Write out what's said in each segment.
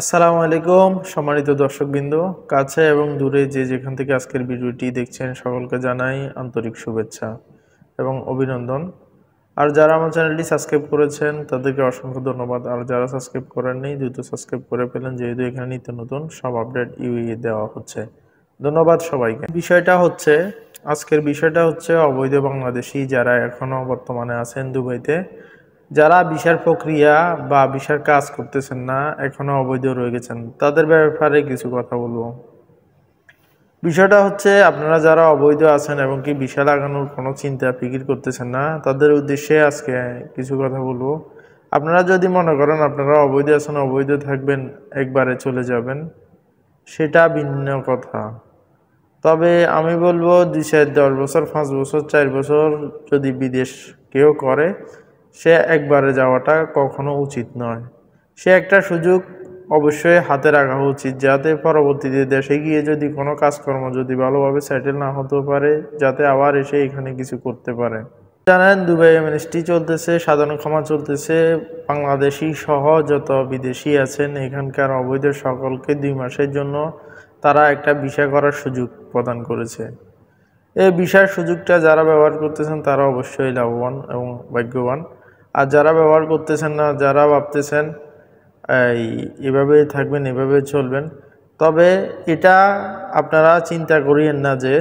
আসসালামু আলাইকুম সম্মানিত দর্শকবৃন্দ, কাছে এবং দূরে যে যেখান থেকে আজকের ভিডিওটি দেখছেন সকলকে জানাই আন্তরিক শুভেচ্ছা এবং অভিনন্দন। আর যারা আমার চ্যানেলটি সাবস্ক্রাইব করেছেন তাদেরকে অসংখ্য ধন্যবাদ। আর যারা সাবস্ক্রাইব করেননি দ্রুত সাবস্ক্রাইব করে ফেলেন, যেহেতু এখানে নিত্য নতুন সব আপডেট দেওয়া হচ্ছে। ধন্যবাদ সবাইকে। আজকের বিষয়টা হচ্ছে অবৈধ বাংলাদেশি যারা এখনও বর্তমানে আছেন দুবাইতে, যারা ভিসার প্রক্রিয়া বা ভিসার কাজ করতেছেন না, এখনো অবৈধ রয়ে গেছেন, তাদের ব্যাপারে কিছু কথা বলবো। বিষয়টা হচ্ছে আপনারা যারা অবৈধ আছেন এবং কি ভিসা লাগানোর কোনো চিন্তা ফিকির করতেছেন না, তাদের উদ্দেশ্যে আজকে কিছু কথা বলবো। আপনারা যদি মনে করেন আপনারা অবৈধ আছেন, অবৈধ থাকবেন, একবারে চলে যাবেন, সেটা ভিন্ন কথা। তবে আমি বলবো 2-10 বছর, 5 বছর, 4 বছর যদি বিদেশ কেউ করে, সে একবারে যাওয়াটা কখনো উচিত নয়। সে একটা সুযোগ অবশ্যই হাতে রাখা উচিত, যাতে পরবর্তীতে দেশে গিয়ে যদি কোনো কাজকর্ম যদি ভালোভাবে সেটেল না হতে পারে, যাতে আবার এসে এখানে কিছু করতে পারে। জানেন দুবাই এমএনএসটি চলতেছে, সাধারণ ক্ষমা চলতেছে। বাংলাদেশি সহ যত বিদেশি আছেন এখানকার অবৈধ সকলকে 2 মাসের জন্য তারা একটা ভিসা করার সুযোগ প্রদান করেছে। এই ভিসার সুযোগটা যারা ব্যবহার করতেছেন তারা অবশ্যই লাভবান এবং ভাগ্যবান। আর যারা ব্যবহার করতেছেন না, যারা ভাবতেছেন এভাবে থাকবেন, এভাবে চলবেন, তবে এটা আপনারা চিন্তা করিয়েন না যে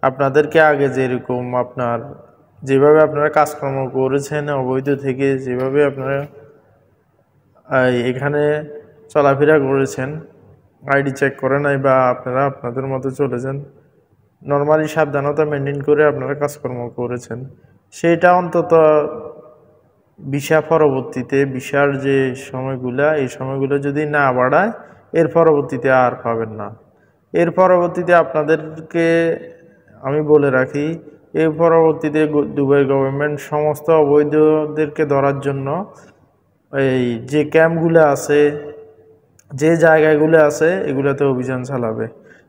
আপনাদেরকে আগে যেরকম যেভাবে আপনারা কাজকর্ম করেছেন অবৈধ থেকে, যেভাবে আপনারা এখানে চলাফেরা করেছেন, আইডি চেক করে নাই বা আপনারা আপনাদের মতো চলেছেন, নর্মালি সাবধানতা মেনটেন করে আপনারা কাজকর্ম করেছেন, সেটা অন্তত ভিসা পরবর্তীতে ভিসার যে সময়গুলা, এই সময়গুলো যদি না বাড়ায়, এর পরবর্তীতে আর পাবেন না। এর পরবর্তীতে আপনাদেরকে আমি বলে রাখি, এর পরবর্তীতে দুবাই গভর্নমেন্ট সমস্ত অবৈধদেরকে ধরার জন্য এই যে ক্যাম্পগুলো আছে, যে জায়গাগুলো আছে, এগুলোতে অভিযান চালাবে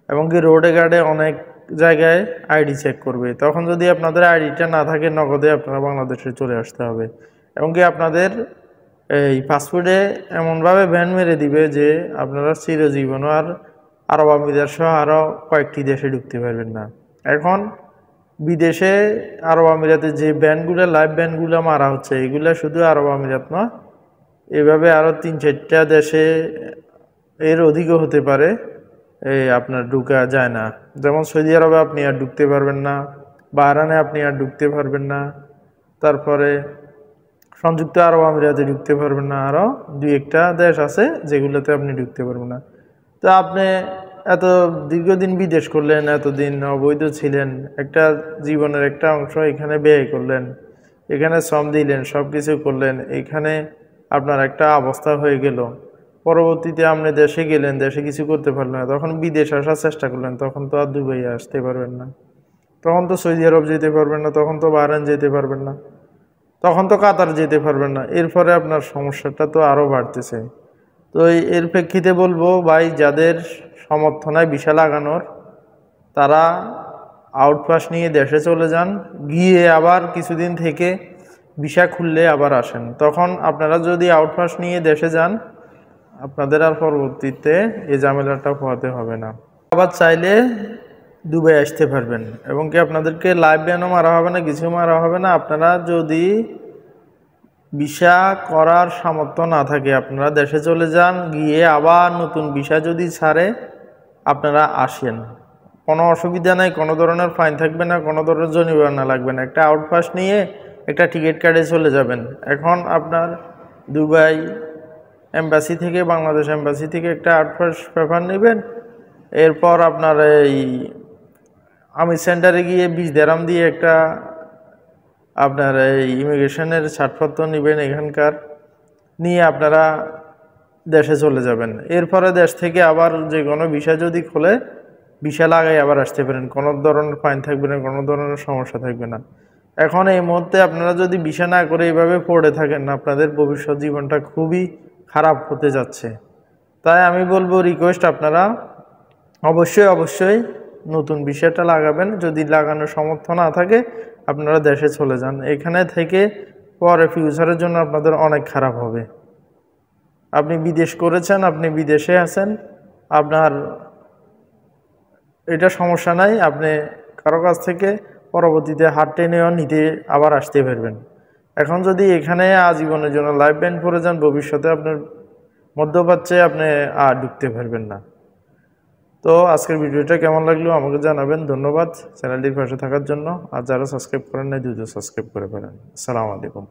এবং কি রোডে ঘাটে অনেক জায়গায় আইডি চেক করবে। তখন যদি আপনাদের আইডিটা না থাকে, নগদে আপনারা বাংলাদেশে চলে আসতে হবে এবং কি আপনাদের এই পাসপোর্টে এমনভাবে ব্যান মেরে দিবে যে আপনারা চিরজীবন আর আরব আমিরাত সহ আরও কয়েকটি দেশে ঢুকতে পারবেন না। এখন বিদেশে আরব আমিরাতে যে ব্যানগুলো, লাইভ ব্যানগুলো মারা হচ্ছে, এগুলো শুধু আরব আমিরাত নয়, এভাবে আরও 3-4টা দেশে, এর অধিকও হতে পারে, আপনার ঢুকা যায় না। যেমন সৌদি আরবে আপনি আর ঢুকতে পারবেন না, বাহরাইনে আপনি আর ঢুকতে পারবেন না, তারপরে সংযুক্ত আরব আমিরাতে ঢুকতে পারবেন না, আরও 2-1টা দেশ আছে যেগুলোতে আপনি ঢুকতে পারবেন না। তো আপনি এত দীর্ঘদিন বিদেশ করলেন, এতদিন অবৈধ ছিলেন, একটা জীবনের একটা অংশ এখানে ব্যয় করলেন, এখানে শ্রম দিলেন, সব কিছু করলেন, এখানে আপনার একটা অবস্থা হয়ে গেল, পরবর্তীতে আপনি দেশে গেলেন, দেশে কিছু করতে পারলেন না, তখন বিদেশ আসার চেষ্টা করলেন, তখন তো আর দুবাই আসতে পারবেন না, তখন তো সৌদি আরব যেতে পারবেন না, তখন তো বাহরাইন যেতে পারবেন না, তখন তো কাতার যেতে পারবেন না। এরপরে আপনার সমস্যাটা তো আরও বাড়তেছে। তো এর প্রেক্ষিতে বলবো, ভাই যাদের সামর্থ্য নাই ভিসা লাগানোর, তারা আউটপাস নিয়ে দেশে চলে যান, গিয়ে আবার কিছুদিন থেকে ভিসা খুললে আবার আসেন। তখন আপনারা যদি আউটপাস নিয়ে দেশে যান, আপনাদের আর পরবর্তীতে এই ঝামেলাটা পোহাতে হবে না। আবার চাইলে দুবাই আসতে পারবেন এবং কি আপনাদেরকে লাইভ ব্যানও মারা হবে না, কিছু মারা হবে না। আপনারা যদি ভিসা করার সামর্থ্য না থাকে, আপনারা দেশে চলে যান, গিয়ে আবার নতুন ভিসা যদি ছাড়ে আপনারা আসেন, কোনো অসুবিধা নেই, কোনো ধরনের ফাইন থাকবে না, কোনো ধরনের জরিমানা লাগবে না। একটা আউটপাস নিয়ে একটা টিকিট কাটে চলে যাবেন। এখন আপনার দুবাই এম্বাসি থেকে, বাংলাদেশ এম্বাসি থেকে একটা আউটপাস পেপার নেবেন, এরপর আপনার এই আমি সেন্টারে গিয়ে 20 দিরহাম দিয়ে একটা আপনার এই ইমিগ্রেশনের ছাড়পত্র নেবেন এখানকার, নিয়ে আপনারা দেশে চলে যাবেন। এরপরে দেশ থেকে আবার যে কোনো ভিসা যদি খোলে, ভিসা লাগাই আবার আসতে পারেন, কোনো ধরনের ফাইন থাকবে না, কোনো ধরনের সমস্যা থাকবে না। এখন এই মুহূর্তে আপনারা যদি ভিসা না করে এইভাবে পড়ে থাকেন, আপনাদের ভবিষ্যৎ জীবনটা খুবই খারাপ হতে যাচ্ছে। তাই আমি বলবো, রিকোয়েস্ট, আপনারা অবশ্যই নতুন ভিসাটা লাগাবেন। যদি লাগানোর সামর্থ্য না থাকে, আপনারা দেশে চলে যান। এখানে থেকে পরে ফিউচারের জন্য আপনাদের অনেক খারাপ হবে। আপনি বিদেশ করেছেন, আপনি বিদেশে আছেন, আপনার এটা সমস্যা নাই, আপনি কারো কাছ থেকে পরবর্তীতে হাত টেনেও নিতে আবার আসতে পারবেন। এখন যদি এখানে আজীবনের জন্য লাইফ ব্যান করে যান, ভবিষ্যতে আপনার মধ্যপ্রাচ্যে আপনি আর ঢুকতে পারবেন না। তো আজকের ভিডিওটা কেমন লাগলো আমাকে জানাবেন। ধন্যবাদ চ্যানেলটির পাশে থাকার জন্য। আর যারা সাবস্ক্রাইব করেন নাই দ্রুত সাবস্ক্রাইব করে ফেলেন। আসসালামু আলাইকুম।